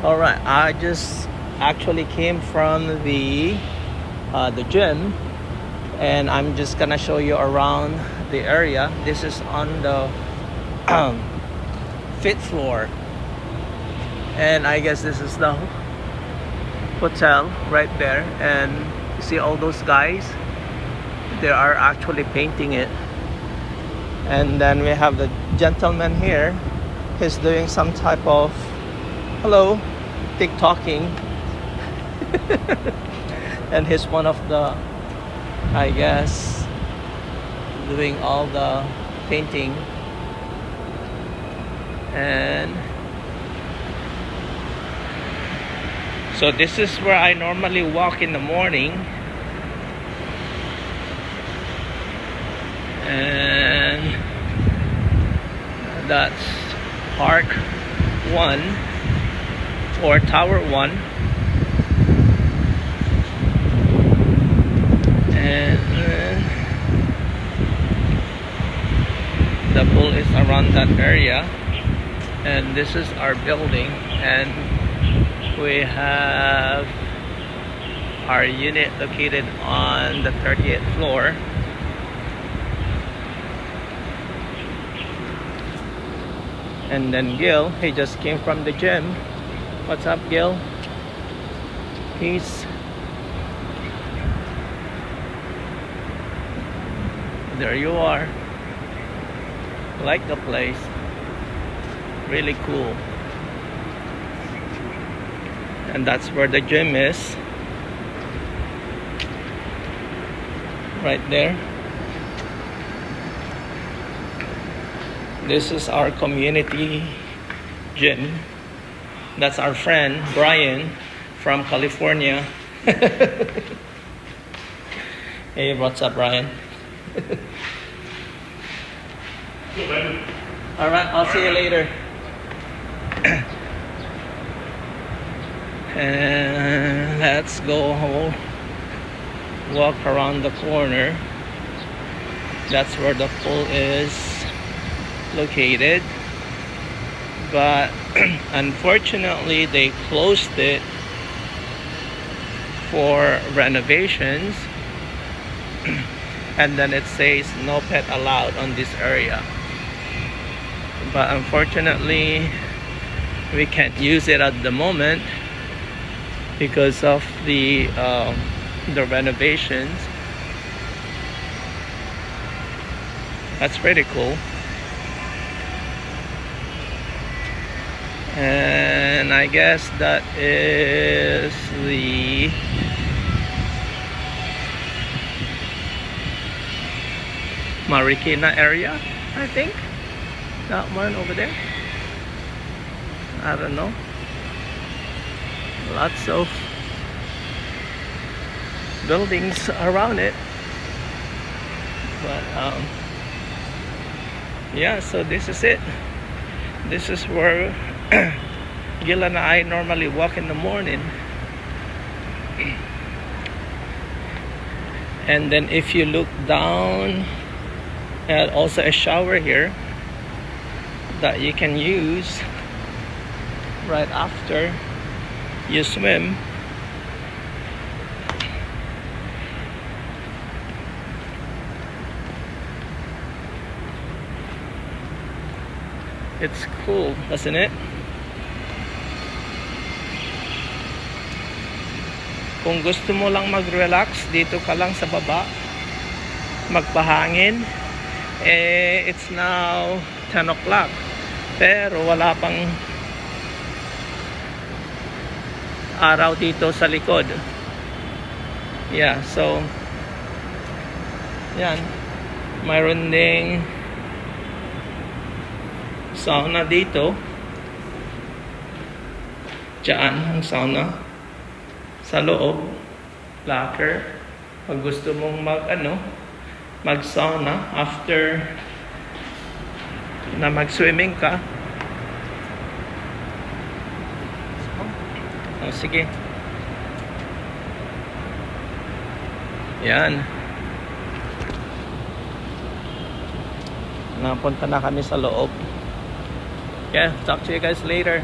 All right, I just actually came from the gym, and I'm just gonna show you around the area. This is on the fifth floor, and I guess this is the hotel right there. And you see all those guys, they are actually painting it. And then we have the gentleman here. He's doing some type of hello TikToking. And he's one of the, I guess, doing all the painting. And so this is where I normally walk in the morning. And that's Park 1 or Tower 1. And the pool is around that area. And this is our building. And we have our unit located on the 30th floor. And then Gil, he just came from the gym. What's up, Gil? Peace. There you are. Like the place. Really cool. And that's where the gym is. Right there. This is our community gym. That's our friend Brian from California. Hey, what's up, Brian? All right, I'll see you later. And let's go home. Walk around the corner. That's where the pool is located, but unfortunately they closed it for renovations. And then it says no pet allowed on this area, but unfortunately we can't use it at the moment because of the renovations. That's pretty cool. And I guess that is the Marikina area, I think. That one over there. I don't know. Lots of buildings around it. But yeah, so this is it. This is where Gil and I normally walk in the morning. And then if you look down, and also a shower here that you can use right after you swim. It's cool, doesn't it? Kung gusto mo lang mag-relax, dito ka lang sa baba, magpahangin. It's now 10 o'clock, pero wala pang araw dito sa likod. Yeah, so yan, mayroon ding sauna dito. Diyan ang sauna sa loob, locker. Pag gusto mong mag sauna after na mag swimming ka. Oh, sige. Yan. Napunta na kami sa loob. Yeah, talk to you guys later.